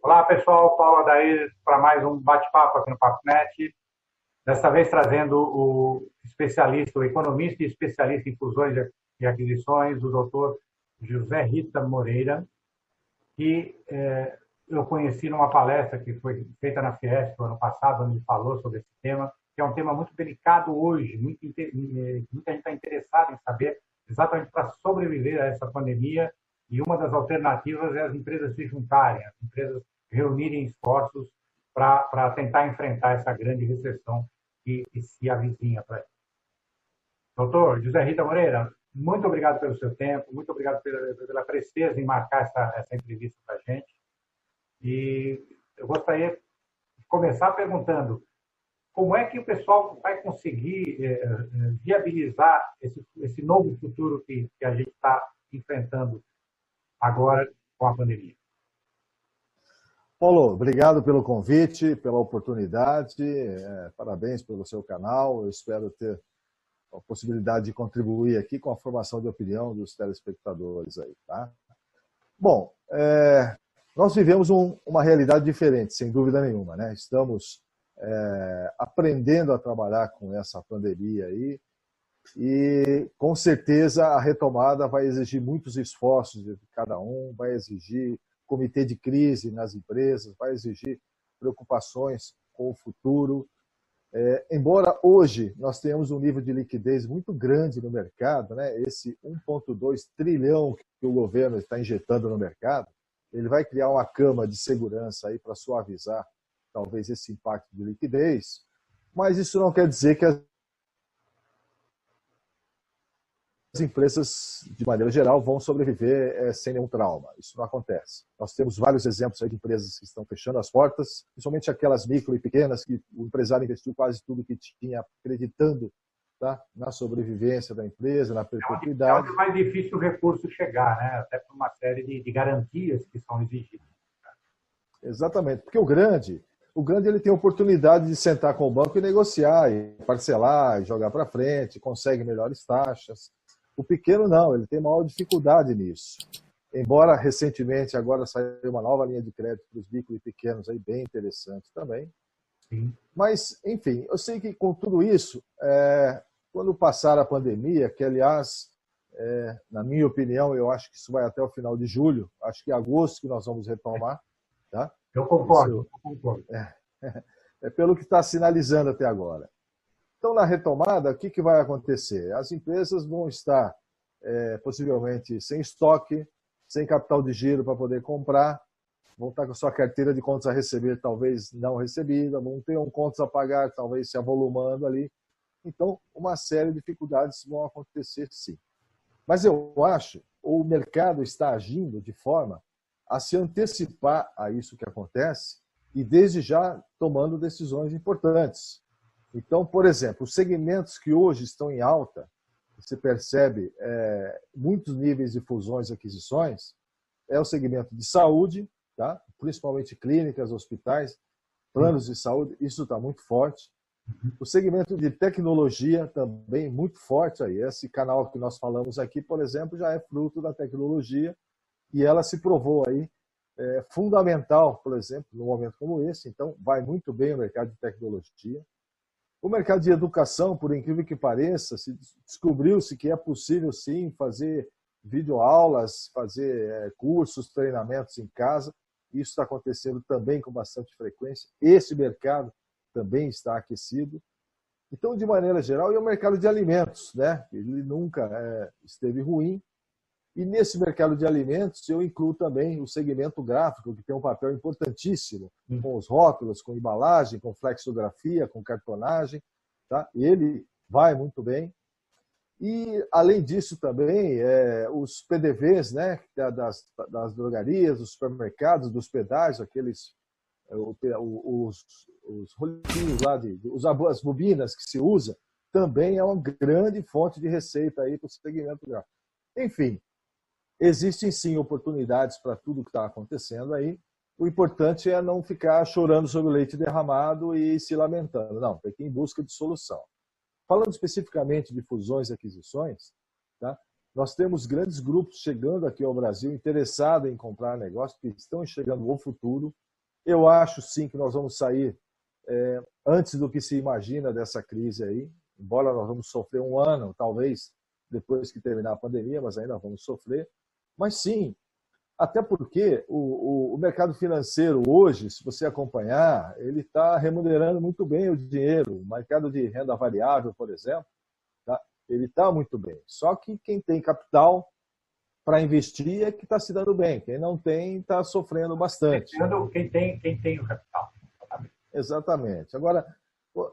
Olá, pessoal. Paulo Adair para mais um bate-papo aqui no PapoNet. Desta vez trazendo o especialista, o economista e especialista em fusões e aquisições, o doutor José Rita Moreira, que eu conheci numa palestra que foi feita na Fiesp no ano passado, onde ele falou sobre esse tema, que é um tema muito delicado hoje. Muita gente está interessada em saber exatamente para sobreviver a essa pandemia, e uma das alternativas é as empresas se juntarem, as empresas reunirem esforços para tentar enfrentar essa grande recessão que se avizinha para ele. Doutor José Rita Moreira, muito obrigado pelo seu tempo, muito obrigado pela presteza em marcar essa entrevista para a gente. E eu gostaria de começar perguntando como é que o pessoal vai conseguir viabilizar esse novo futuro que a gente está enfrentando agora com a pandemia. Paulo, obrigado pelo convite, pela oportunidade, parabéns pelo seu canal. Eu espero ter a possibilidade de contribuir aqui com a formação de opinião dos telespectadores aí, tá? Bom, nós vivemos uma realidade diferente, sem dúvida nenhuma, né? Estamos aprendendo a trabalhar com essa pandemia aí e, com certeza, a retomada vai exigir muitos esforços de cada um, vai exigir comitê de crise nas empresas, vai exigir preocupações com o futuro. Embora hoje nós tenhamos um nível de liquidez muito grande no mercado, né? Esse 1,2 trilhão que o governo está injetando no mercado, ele vai criar uma cama de segurança aí para suavizar talvez esse impacto de liquidez, mas isso não quer dizer que as empresas, de maneira geral, vão sobreviver sem nenhum trauma. Isso não acontece. Nós temos vários exemplos aí de empresas que estão fechando as portas, principalmente aquelas micro e pequenas que o empresário investiu quase tudo que tinha, acreditando, tá, na sobrevivência da empresa, na perpetuidade. É onde é mais difícil o recurso chegar, né? Até por uma série de garantias que são exigidas. Exatamente, porque o grande ele tem a oportunidade de sentar com o banco e negociar, e parcelar, e jogar para frente, consegue melhores taxas. O pequeno não, ele tem maior dificuldade nisso. Embora recentemente agora saiu uma nova linha de crédito para os micro e pequenos, aí, bem interessante também. Sim. Mas, enfim, eu sei que com tudo isso, quando passar a pandemia, que aliás, na minha opinião, eu acho que isso vai até o final de julho, acho que em agosto que nós vamos retomar. Tá? Eu concordo. É pelo que está sinalizando até agora. Então, na retomada, o que vai acontecer? As empresas vão estar possivelmente sem estoque, sem capital de giro para poder comprar, vão estar com a sua carteira de contas a receber, talvez não recebida, vão ter contas a pagar, talvez se avolumando ali. Então, uma série de dificuldades vão acontecer, sim. Mas eu acho que o mercado está agindo de forma a se antecipar a isso que acontece e, desde já, tomando decisões importantes. Então, por exemplo, os segmentos que hoje estão em alta, você percebe muitos níveis de fusões e aquisições, é o segmento de saúde, tá? Principalmente clínicas, hospitais, planos de saúde, isso está muito forte. O segmento de tecnologia também muito forte aí. Esse canal que nós falamos aqui, por exemplo, já é fruto da tecnologia e ela se provou aí fundamental, por exemplo, num momento como esse. Então, vai muito bem o mercado de tecnologia. O mercado de educação, por incrível que pareça, descobriu-se que é possível, sim, fazer videoaulas, fazer cursos, treinamentos em casa. Isso está acontecendo também com bastante frequência. Esse mercado também está aquecido. Então, de maneira geral, e o mercado de alimentos, né? Ele nunca esteve ruim. E nesse mercado de alimentos, eu incluo também o segmento gráfico, que tem um papel importantíssimo, com os rótulos, com embalagem, com flexografia, com cartonagem. Tá? Ele vai muito bem. E, além disso, também, os PDVs, né, das drogarias, dos supermercados, dos pedágios, aqueles os rolinhos lá, as bobinas que se usa, também é uma grande fonte de receita aí para o segmento gráfico. Enfim, existem sim oportunidades para tudo que está acontecendo aí. O importante é não ficar chorando sobre o leite derramado e se lamentando. Não, tem que ir em busca de solução. Falando especificamente de fusões e aquisições, Tá? Nós temos grandes grupos chegando aqui ao Brasil interessados em comprar negócios, que estão enxergando o futuro. Eu acho, sim, que nós vamos sair antes do que se imagina dessa crise aí, embora nós vamos sofrer um ano, talvez, depois que terminar a pandemia, mas ainda vamos sofrer. Mas sim, até porque o mercado financeiro hoje, se você acompanhar, ele está remunerando muito bem o dinheiro. O mercado de renda variável, por exemplo, tá? Ele está muito bem. Só que quem tem capital para investir é que está se dando bem. Quem não tem está sofrendo bastante. Quem tem o capital. Exatamente. Agora,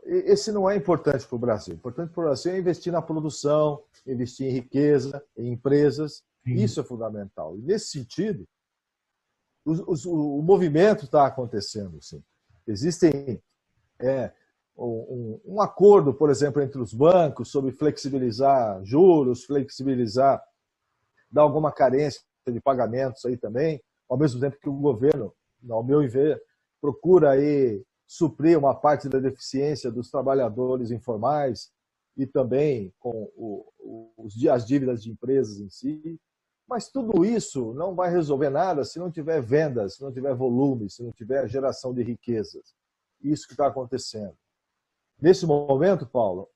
esse não é importante para o Brasil. O importante para o Brasil é investir na produção, investir em riqueza, em empresas. Sim. Isso é fundamental. E, nesse sentido, o movimento está acontecendo. Sim. Existem um acordo, por exemplo, entre os bancos sobre flexibilizar juros, dar alguma carência de pagamentos aí também, ao mesmo tempo que o governo, ao meu ver, procura aí suprir uma parte da deficiência dos trabalhadores informais e também com as dívidas de empresas em si. Mas tudo isso não vai resolver nada se não tiver vendas, se não tiver volume, se não tiver geração de riquezas. Isso que está acontecendo. Nesse momento, Paulo,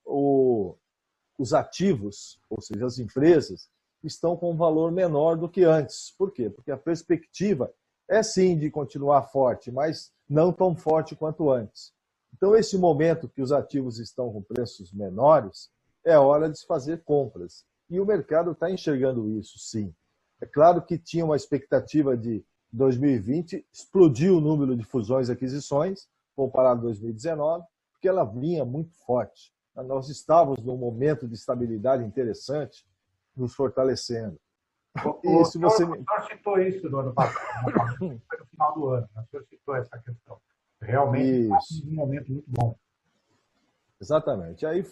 os ativos, ou seja, as empresas, estão com um valor menor do que antes. Por quê? Porque a perspectiva é sim de continuar forte, mas não tão forte quanto antes. Então, esse momento que os ativos estão com preços menores, é hora de se fazer compras. E o mercado está enxergando isso, sim. É claro que tinha uma expectativa de 2020, explodiu o número de fusões e aquisições, comparado a 2019, porque ela vinha muito forte. Nós estávamos num momento de estabilidade interessante, nos fortalecendo. O senhor citou isso no ano passado, foi no final do ano, o senhor citou essa questão. Realmente foi um momento muito bom. Exatamente. Aí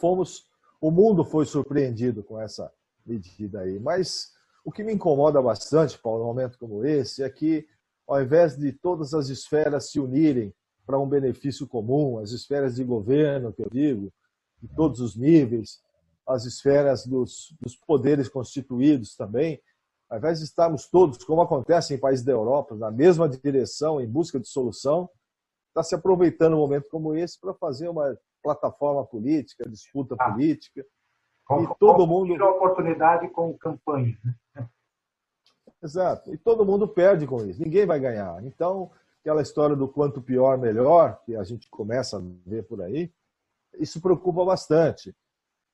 o mundo foi surpreendido com essa medida aí. Mas o que me incomoda bastante, Paulo, num momento como esse, é que, ao invés de todas as esferas se unirem para um benefício comum, as esferas de governo, que eu digo, de todos os níveis, as esferas dos poderes constituídos também, ao invés de estarmos todos, como acontece em países da Europa, na mesma direção, em busca de solução, está se aproveitando um momento como esse para fazer uma plataforma política, disputa política. E todo mundo tira a oportunidade com campanha. Exato. E todo mundo perde com isso. Ninguém vai ganhar. Então, aquela história do quanto pior, melhor, que a gente começa a ver por aí, isso preocupa bastante.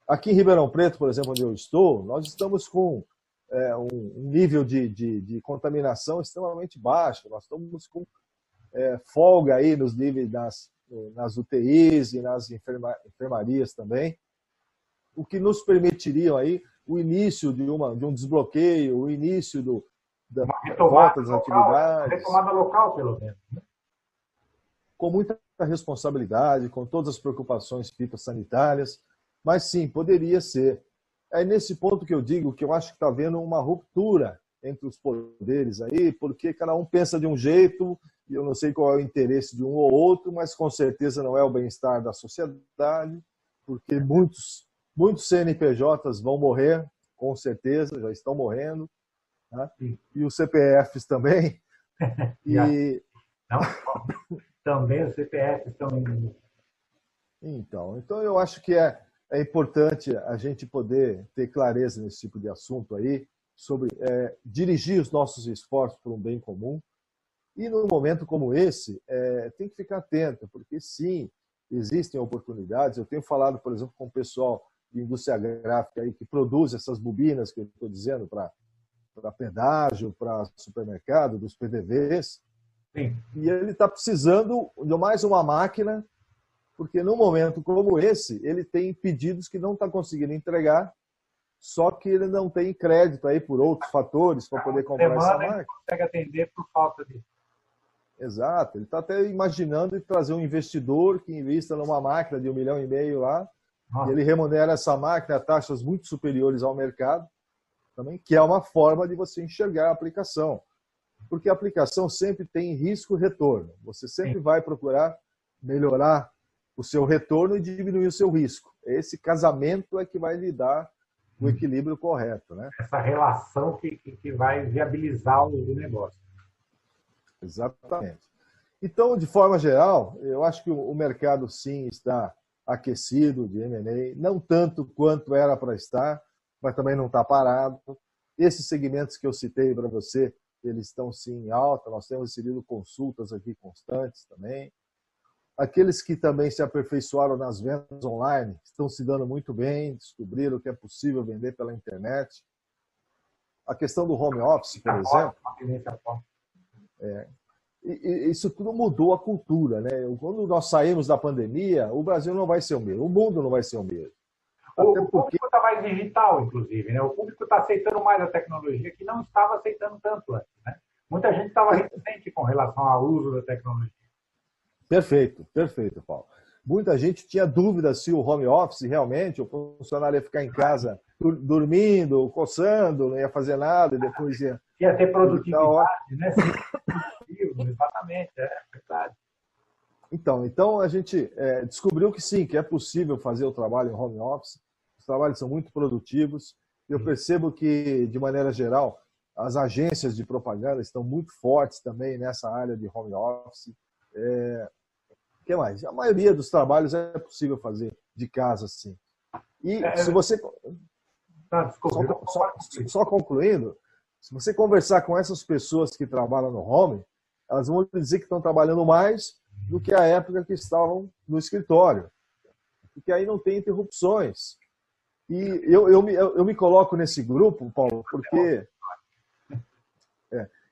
Aqui em Ribeirão Preto, por exemplo, onde eu estou, nós estamos com um nível de contaminação extremamente baixo. Nós estamos com folga aí nos níveis nas UTIs e nas enfermarias também, o que nos permitiria aí o início de um desbloqueio, o início da volta das atividades. Retomada local, pelo menos. Né? Com muita responsabilidade, com todas as preocupações fitossanitárias, mas sim, poderia ser. É nesse ponto que eu digo que eu acho que está havendo uma ruptura entre os poderes aí, porque cada um pensa de um jeito, e eu não sei qual é o interesse de um ou outro, mas com certeza não é o bem-estar da sociedade, porque muitos CNPJs vão morrer, com certeza, já estão morrendo, né? E os CPFs também. Não, também os CPFs estão indo. Então eu acho que é importante a gente poder ter clareza nesse tipo de assunto aí, sobre dirigir os nossos esforços para um bem comum. E num momento como esse, tem que ficar atento, porque sim, existem oportunidades. Eu tenho falado, por exemplo, com o pessoal de indústria gráfica aí, que produz essas bobinas que eu estou dizendo para pedágio, para supermercado, dos PDVs. Sim. E ele está precisando de mais uma máquina, porque num momento como esse, ele tem pedidos que não está conseguindo entregar, só que ele não tem crédito aí por outros fatores para poder comprar essa máquina. Ele não consegue atender por falta de... Exato. Ele está até imaginando de trazer um investidor que invista numa máquina de 1,5 milhão lá, e ele remunera essa máquina a taxas muito superiores ao mercado, também, que é uma forma de você enxergar a aplicação. Porque a aplicação sempre tem risco e retorno. Você sempre vai procurar melhorar o seu retorno e diminuir o seu risco. Esse casamento é que vai lhe dar o equilíbrio correto, né? Essa relação que vai viabilizar o negócio. Exatamente. Então, de forma geral, eu acho que o mercado sim está aquecido de M&A, não tanto quanto era para estar, mas também não está parado. Esses segmentos que eu citei para você, eles estão sim em alta, nós temos recebido consultas aqui constantes também. Aqueles que também se aperfeiçoaram nas vendas online estão se dando muito bem, descobriram que é possível vender pela internet. A questão do home office, por exemplo, isso tudo mudou a cultura, né? Quando nós saímos da pandemia, o Brasil não vai ser o mesmo, o mundo não vai ser o mesmo. O público está mais digital, inclusive, né? O público está aceitando mais a tecnologia que não estava aceitando tanto antes, né? Muita gente estava resistente com relação ao uso da tecnologia. Perfeito, perfeito, Paulo. Muita gente tinha dúvida se o home office realmente, o funcionário ia ficar em casa dormindo, coçando, não ia fazer nada e depois ia... Ia ter produtividade, né? Exatamente, é verdade. Então a gente descobriu que sim, que é possível fazer o trabalho em home office. Os trabalhos são muito produtivos. Eu percebo que, de maneira geral, as agências de propaganda estão muito fortes também nessa área de home office. O que mais? A maioria dos trabalhos é possível fazer de casa, sim. E se você... Só concluindo, se você conversar com essas pessoas que trabalham no home, elas vão dizer que estão trabalhando mais do que a época que estavam no escritório. Porque aí não tem interrupções. E eu me coloco nesse grupo, Paulo, porque...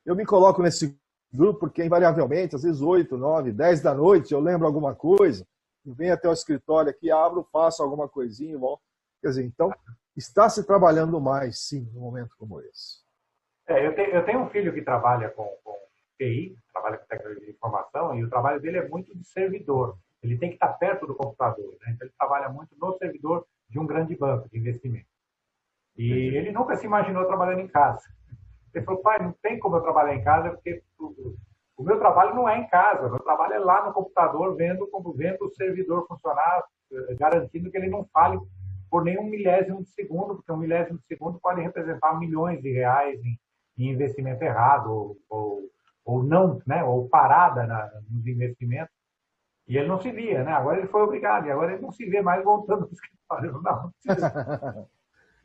eu me coloco nesse grupo porque, invariavelmente, às vezes 8, 9, 10 da noite, eu lembro alguma coisa, eu venho até o escritório aqui, abro, faço alguma coisinha e volto. Quer dizer, então, está se trabalhando mais, sim, num momento como esse. Eu tenho um filho que trabalha com TI, trabalha com tecnologia de informação, e o trabalho dele é muito de servidor. Ele tem que estar perto do computador, né? Então, ele trabalha muito no servidor de um grande banco de investimento. E ele nunca se imaginou trabalhando em casa. Ele falou, pai, não tem como eu trabalhar em casa, porque o meu trabalho não é em casa, o meu trabalho é lá no computador, vendo o servidor funcionar, garantindo que ele não fale por nenhum milésimo de segundo, porque um milésimo de segundo pode representar milhões de reais em investimento errado, ou não, né? Ou parada nos investimentos. E ele não se via, né? Agora ele foi obrigado, e agora ele não se vê mais voltando para o escritório.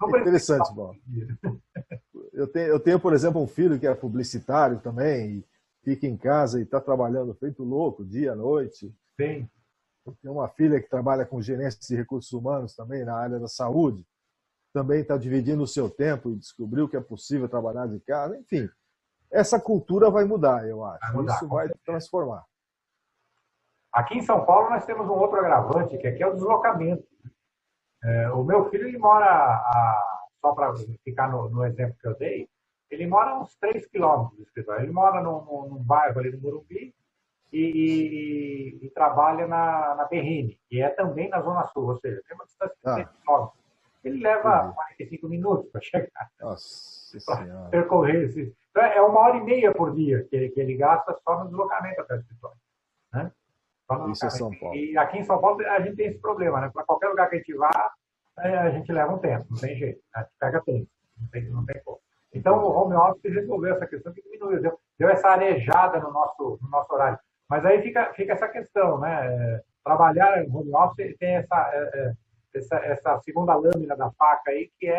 Não precisa. Interessante, Paulo. Eu tenho, por exemplo, um filho que é publicitário também, e fica em casa e está trabalhando feito louco, dia, noite. Sim. Eu tenho uma filha que trabalha com gerência de recursos humanos também, na área da saúde. Também está dividindo o seu tempo e descobriu que é possível trabalhar de casa. Enfim, essa cultura vai mudar, eu acho. Vai mudar, isso vai transformar. Aqui em São Paulo nós temos um outro agravante, que aqui é o deslocamento. O meu filho, ele mora, só para ficar no exemplo que eu dei, ele mora a uns 3 quilômetros do escritório. Ele mora num bairro ali no Morumbi e trabalha na Berrini, que é também na Zona Sul, ou seja, tem uma distância de 3 quilômetros. Ele leva 45 minutos para chegar. Nossa Senhora. Percorrer esse... Então, é 1h30 por dia que ele gasta só no deslocamento até o escritório. Né? Isso é São Paulo. E aqui em São Paulo a gente tem esse problema, né? Para qualquer lugar que a gente vá, a gente leva um tempo, não tem jeito. A gente pega tempo, não tem como. Então o home office resolveu essa questão que diminuiu, deu essa arejada no nosso horário. Mas aí fica essa questão, né? Trabalhar em home office tem essa segunda lâmina da faca aí, que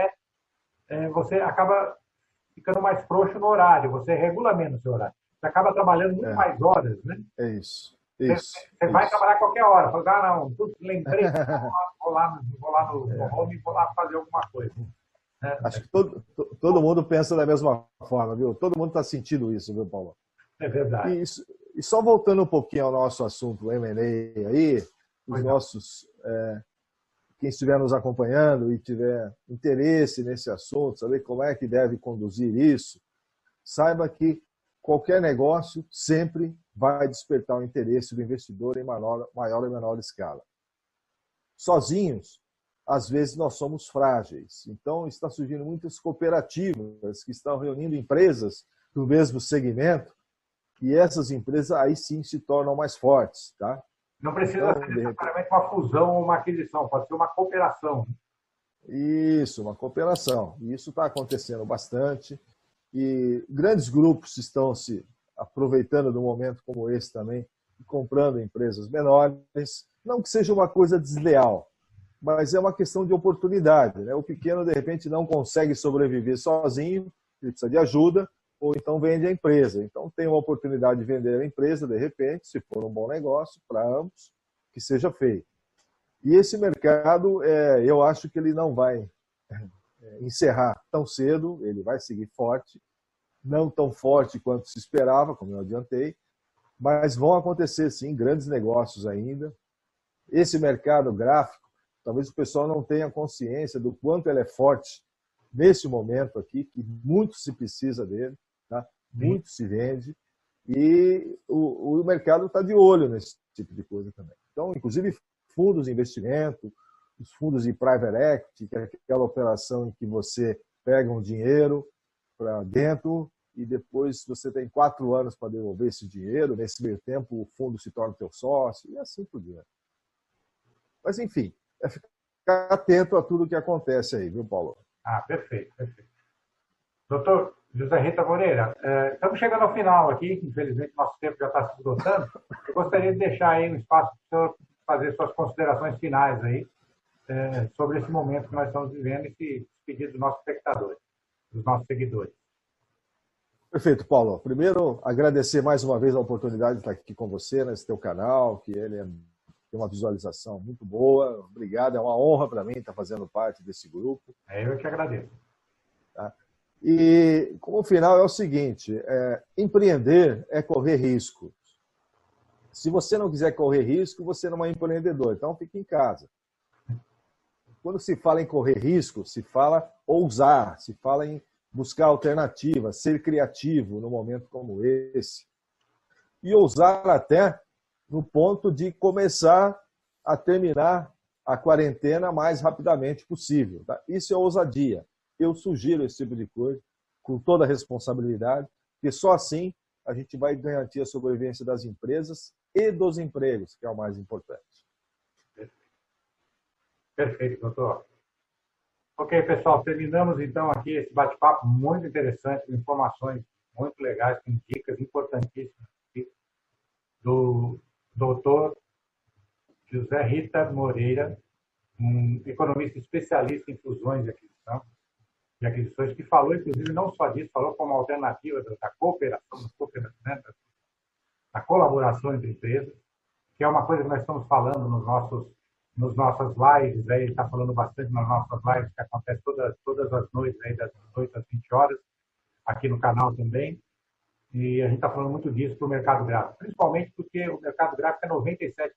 você acaba ficando mais frouxo no horário, você regula menos o seu horário. Você acaba trabalhando muito mais horas, né? É isso. Você vai trabalhar a qualquer hora. Fala, não, lembrei, vou lá no home e vou lá fazer alguma coisa. Né? Acho que todo mundo pensa da mesma forma, viu? Todo mundo está sentindo isso, viu, Paulo? É verdade. E só voltando um pouquinho ao nosso assunto M&A aí, os nossos... quem estiver nos acompanhando e tiver interesse nesse assunto, saber como é que deve conduzir isso, saiba que qualquer negócio sempre vai despertar o interesse do investidor em maior ou menor escala. Sozinhos, às vezes nós somos frágeis. Então, está surgindo muitas cooperativas que estão reunindo empresas do mesmo segmento e essas empresas aí sim se tornam mais fortes, tá? Não precisa ser necessariamente uma fusão ou uma aquisição, pode ser uma cooperação. Isso, uma cooperação. E isso está acontecendo bastante. E grandes grupos estão se aproveitando de um momento como esse também, comprando empresas menores. Não que seja uma coisa desleal, mas é uma questão de oportunidade, né? O pequeno, de repente, não consegue sobreviver sozinho, ele precisa de ajuda, ou então vende a empresa. Então, tem uma oportunidade de vender a empresa, de repente, se for um bom negócio para ambos, que seja feito. E esse mercado, eu acho que ele não vai encerrar tão cedo, ele vai seguir forte, não tão forte quanto se esperava, como eu adiantei, mas vão acontecer, sim, grandes negócios ainda. Esse mercado gráfico, talvez o pessoal não tenha consciência do quanto ele é forte nesse momento aqui, que muito se precisa dele, tá? Muito se vende, e o mercado está de olho nesse tipo de coisa também. Então, inclusive, fundos de investimento, os fundos de private equity, que é aquela operação em que você pega um dinheiro para dentro e depois você tem 4 anos para devolver esse dinheiro, nesse meio tempo o fundo se torna teu sócio e assim por diante. Mas, enfim, é ficar atento a tudo que acontece aí, viu, Paulo? Perfeito, perfeito. Doutor José Rita Moreira, estamos chegando ao final aqui, infelizmente nosso tempo já está se esgotando. Eu gostaria de deixar aí um espaço para o senhor fazer suas considerações finais aí sobre esse momento que nós estamos vivendo e se despedir dos nossos espectadores, dos nossos seguidores. Perfeito, Paulo. Primeiro, agradecer mais uma vez a oportunidade de estar aqui com você nesse teu canal, que ele tem uma visualização muito boa. Obrigado, é uma honra para mim estar fazendo parte desse grupo. Eu que agradeço. Tá? E como final é o seguinte, empreender é correr risco. Se você não quiser correr risco, você não é empreendedor, então fique em casa. Quando se fala em correr risco, se fala ousar, se fala em buscar alternativas, ser criativo num momento como esse. E ousar até no ponto de começar a terminar a quarentena mais rapidamente possível. Tá? Isso é ousadia. Eu sugiro esse tipo de coisa com toda a responsabilidade, porque só assim a gente vai garantir a sobrevivência das empresas e dos empregos, que é o mais importante. Perfeito, doutor. Ok, pessoal, terminamos então aqui esse bate-papo muito interessante, com informações muito legais, com dicas importantíssimas do doutor José Rita Moreira, um economista especialista em fusões e aquisições, que falou, inclusive, não só disso, falou como alternativa da cooperação, né, da colaboração entre empresas, que é uma coisa que nós estamos falando nos nossas lives, aí está falando bastante nas nossas lives, que acontece todas as noites, aí das 18 às 20 horas, aqui no canal também. E a gente está falando muito disso para o mercado gráfico, principalmente porque o mercado gráfico é 97%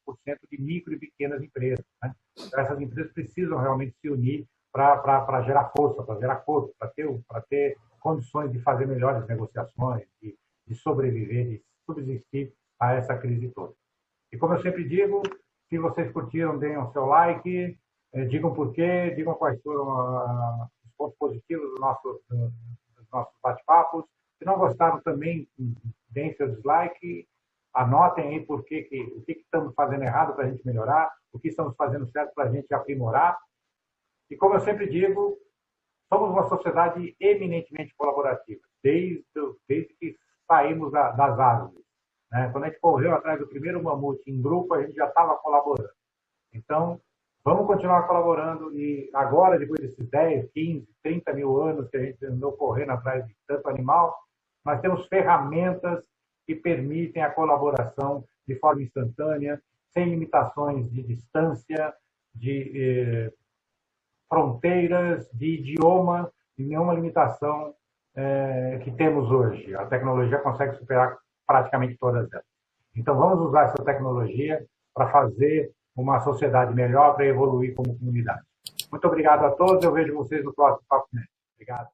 de micro e pequenas empresas. Né? Então, essas empresas precisam realmente se unir para gerar força, para gerar corpo, para ter condições de fazer melhores negociações, de sobreviver, de subsistir a essa crise toda. E como eu sempre digo, se vocês curtiram, deem o seu like, digam por quê, digam quais foram os pontos positivos dos nossos bate-papos. Se não gostaram também, deem seu dislike, anotem aí o que estamos fazendo errado para a gente melhorar, o que estamos fazendo certo para a gente aprimorar. E como eu sempre digo, somos uma sociedade eminentemente colaborativa, desde que saímos das árvores. Né? Quando a gente correu atrás do primeiro mamute em grupo, a gente já estava colaborando. Então, vamos continuar colaborando e agora, depois desses 10, 15, 30 mil anos que a gente andou correndo atrás de tanto animal, nós temos ferramentas que permitem a colaboração de forma instantânea, sem limitações de distância, de fronteiras, de idioma, e nenhuma limitação que temos hoje. A tecnologia consegue superar praticamente todas elas. Então, vamos usar essa tecnologia para fazer uma sociedade melhor, para evoluir como comunidade. Muito obrigado a todos. Eu vejo vocês no próximo Papo Net. Obrigado.